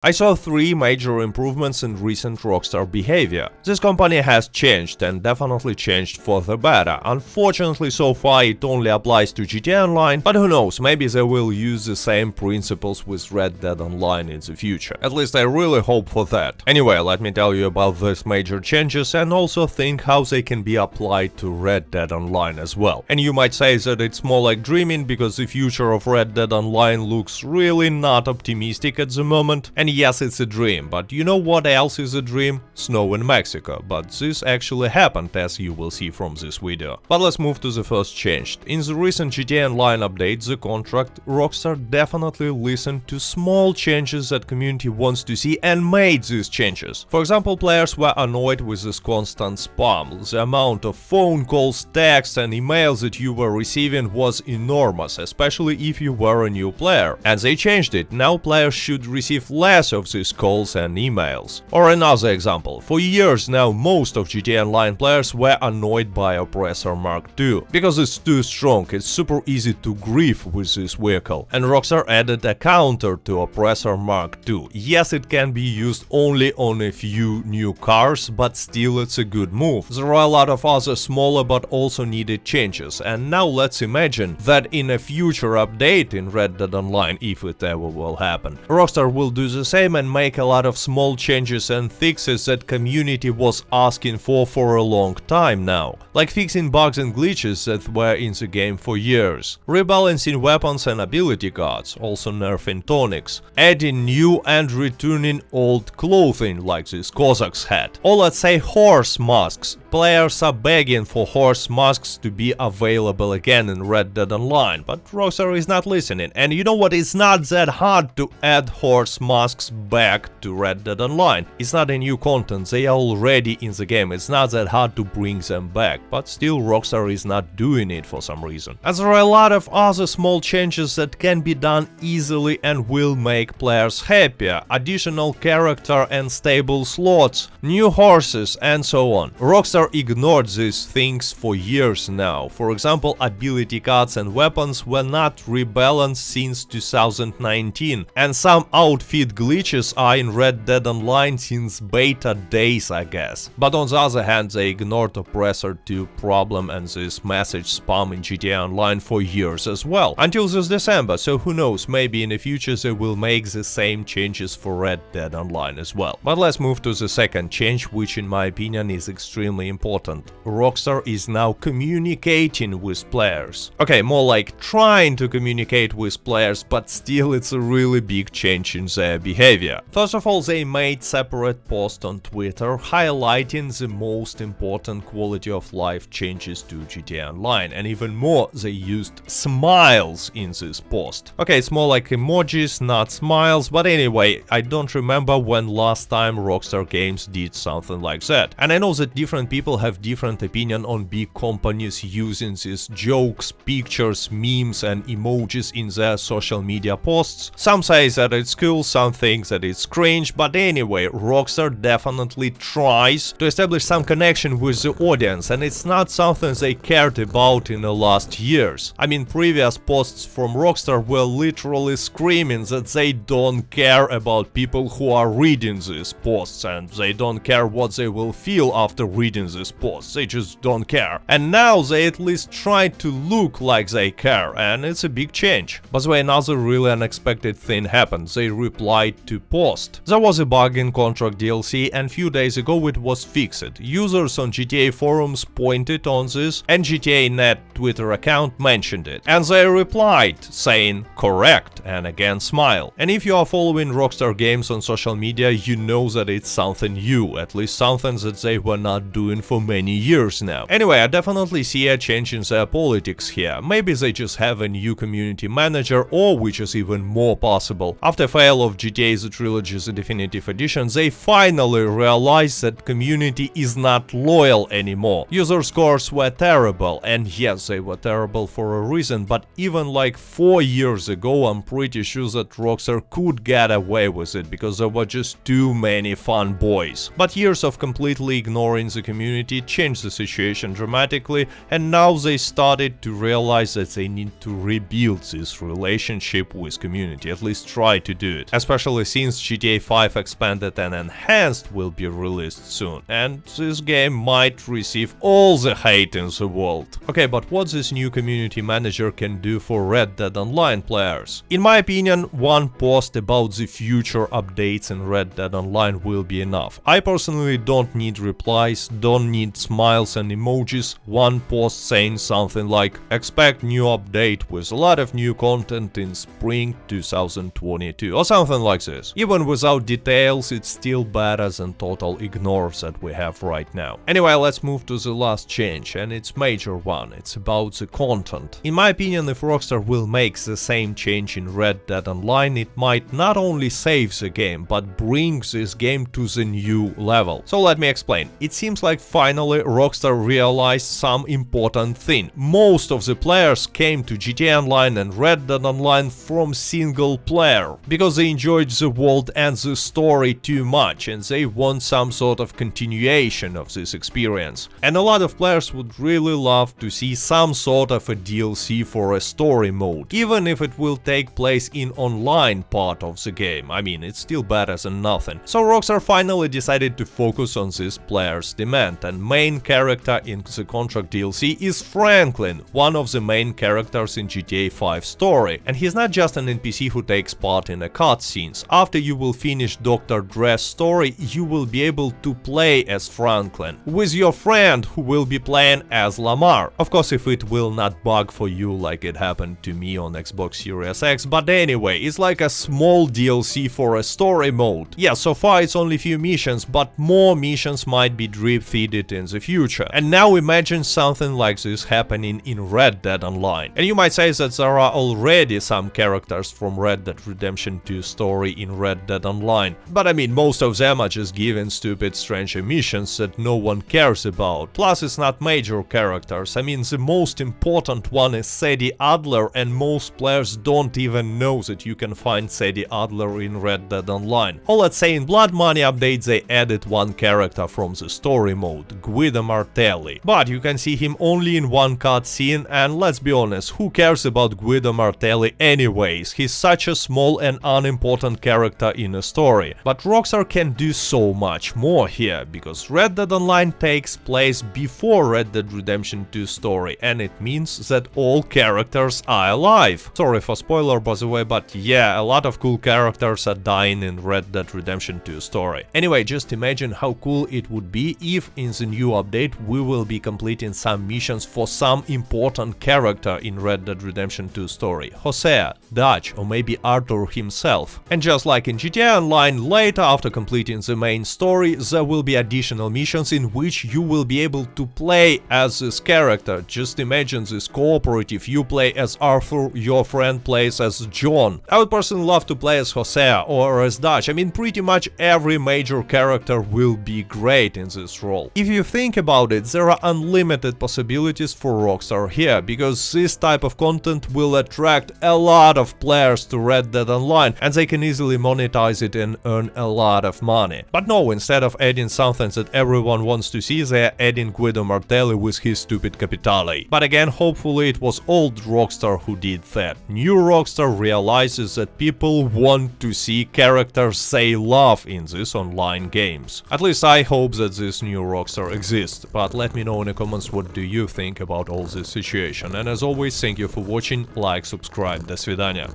I saw 3 major improvements in recent Rockstar behavior. This company has changed and definitely changed for the better. Unfortunately, so far it only applies to GTA Online, but who knows, maybe they will use the same principles with Red Dead Online in the future. At least I really hope for that. Anyway, let me tell you about these major changes and also think how they can be applied to Red Dead Online as well. And you might say that it's more like dreaming because the future of Red Dead Online looks really not optimistic at the moment. And yes, it's a dream, but you know what else is a dream? Snow in Mexico, but this actually happened, as you will see from this video. But let's move to the first change. In the recent GTA Online update, The Contract, Rockstar definitely listened to small changes that community wants to see and made these changes. For example, players were annoyed with this constant spam. The amount of phone calls, texts and emails that you were receiving was enormous, especially if you were a new player. And they changed it. Now players should receive less of these calls and emails. Or another example, for years now most of GTA Online players were annoyed by Oppressor Mark II, because it's too strong, it's super easy to grief with this vehicle, and Rockstar added a counter to Oppressor Mark II. Yes, it can be used only on a few new cars, but still it's a good move. There are a lot of other smaller but also needed changes, and now let's imagine that in a future update in Red Dead Online, if it ever will happen, Rockstar will do the same and make a lot of small changes and fixes that community was asking for a long time now, like fixing bugs and glitches that were in the game for years, rebalancing weapons and ability cards, also nerfing tonics, adding new and returning old clothing like this Cossacks hat, or let's say horse masks. Players are begging for horse masks to be available again in Red Dead Online, but Rockstar is not listening. And you know what, it's not that hard to add horse masks back to Red Dead Online. It's not a new content, they are already in the game, it's not that hard to bring them back, but still Rockstar is not doing it for some reason. And there are a lot of other small changes that can be done easily and will make players happier, additional character and stable slots, new horses and so on. Rockstar ignored these things for years now. For example, ability cards and weapons were not rebalanced since 2019, and some outfit glitches are in Red Dead Online since beta days, I guess. But on the other hand, they ignored Oppressor 2 problem and this message spam in GTA Online for years as well, until this December, so who knows, maybe in the future they will make the same changes for Red Dead Online as well. But let's move to the second change, which in my opinion is extremely important. Rockstar is now communicating with players. Okay, more like trying to communicate with players, but still it's a really big change in their behavior. First of all, they made separate post on Twitter highlighting the most important quality of life changes to GTA Online, and even more, they used smiles in this post. Okay, it's more like emojis, not smiles, but anyway, I don't remember when last time Rockstar Games did something like that. And I know that different people have different opinion on big companies using these jokes, pictures, memes and emojis in their social media posts. Some say that it's cool, some think that it's cringe, but anyway, Rockstar definitely tries to establish some connection with the audience, and it's not something they cared about in the last years. I mean, previous posts from Rockstar were literally screaming that they don't care about people who are reading these posts, and they don't care what they will feel after reading these posts, they just don't care. And now they at least try to look like they care, and it's a big change. By the way, another really unexpected thing happened, they replied to post. There was a bug in Contract DLC, and few days ago it was fixed. Users on GTA forums pointed on this, and GTA Net Twitter account mentioned it. And they replied, saying correct, and again smile. And if you are following Rockstar Games on social media, you know that it's something new, at least something that they were not doing for many years now. Anyway, I definitely see a change in their politics here. Maybe they just have a new community manager, or which is even more possible, after fail of GTA The Trilogy The Definitive Edition, they finally realized that community is not loyal anymore. User scores were terrible, and yes, they were terrible for a reason, but even like 4 years ago, I'm pretty sure that Rockstar could get away with it, because there were just too many fun boys. But years of completely ignoring the community changed the situation dramatically, and now they started to realize that they need to rebuild this relationship with community, at least try to do it. Especially especially since GTA 5 Expanded and Enhanced will be released soon, and this game might receive all the hate in the world. Okay, but what this new community manager can do for Red Dead Online players? In my opinion, one post about the future updates in Red Dead Online will be enough. I personally don't need replies, don't need smiles and emojis. One post saying something like, expect new update with a lot of new content in spring 2022 or something like this. Even without details, it's still better than total ignore that we have right now. Anyway, let's move to the last change, and it's major one. It's about the content. In my opinion, if Rockstar will make the same change in Red Dead Online, it might not only save the game, but bring this game to the new level. So let me explain. It seems like finally Rockstar realized some important thing. Most of the players came to GTA Online and Red Dead Online from single player, because they enjoyed the world and the story too much, and they want some sort of continuation of this experience. And a lot of players would really love to see some sort of a DLC for a story mode, even if it will take place in online part of the game. I mean, it's still better than nothing. So Rockstar finally decided to focus on this player's demand, and main character in the contract DLC is Franklin, one of the main characters in GTA 5 story. And he's not just an NPC who takes part in the cutscenes. After you will finish Dr. Dre's story, you will be able to play as Franklin, with your friend who will be playing as Lamar. Of course, if it will not bug for you like it happened to me on Xbox Series X, but anyway, it's like a small DLC for a story mode. Yeah, so far it's only few missions, but more missions might be drip-feeded in the future. And now imagine something like this happening in Red Dead Online. And you might say that there are already some characters from Red Dead Redemption 2 story in Red Dead Online, but I mean, most of them are just given stupid strange missions that no one cares about. Plus, it's not major characters. I mean, the most important one is Sadie Adler, and most players don't even know that you can find Sadie Adler in Red Dead Online. Or let's say in Blood Money update they added one character from the story mode, Guido Martelli. But you can see him only in one cutscene, and let's be honest, who cares about Guido Martelli anyways? He's such a small and unimportant character in a story. But Rockstar can do so much more here, because Red Dead Online takes place before Red Dead Redemption 2 story, and it means that all characters are alive. Sorry for spoiler by the way, but yeah, a lot of cool characters are dying in Red Dead Redemption 2 story. Anyway, just imagine how cool it would be if in the new update we will be completing some missions for some important character in Red Dead Redemption 2 story. Hosea, Dutch, or maybe Arthur himself. And just like in GTA Online, later after completing the main story, there will be additional missions in which you will be able to play as this character. Just imagine this cooperative, you play as Arthur, your friend plays as John. I would personally love to play as Hosea or as Dutch. I mean, pretty much every major character will be great in this role. If you think about it, there are unlimited possibilities for Rockstar here, because this type of content will attract a lot of players to Red Dead Online, and they can easily monetize it and earn a lot of money. But no, instead of adding something that everyone wants to see, they are adding Guido Martelli with his stupid Capitale. But again, hopefully it was old Rockstar who did that. New Rockstar realizes that people want to see characters they love in these online games. At least I hope that this new Rockstar exists, but let me know in the comments what do you think about all this situation. And as always, thank you for watching, like, subscribe, до свидания.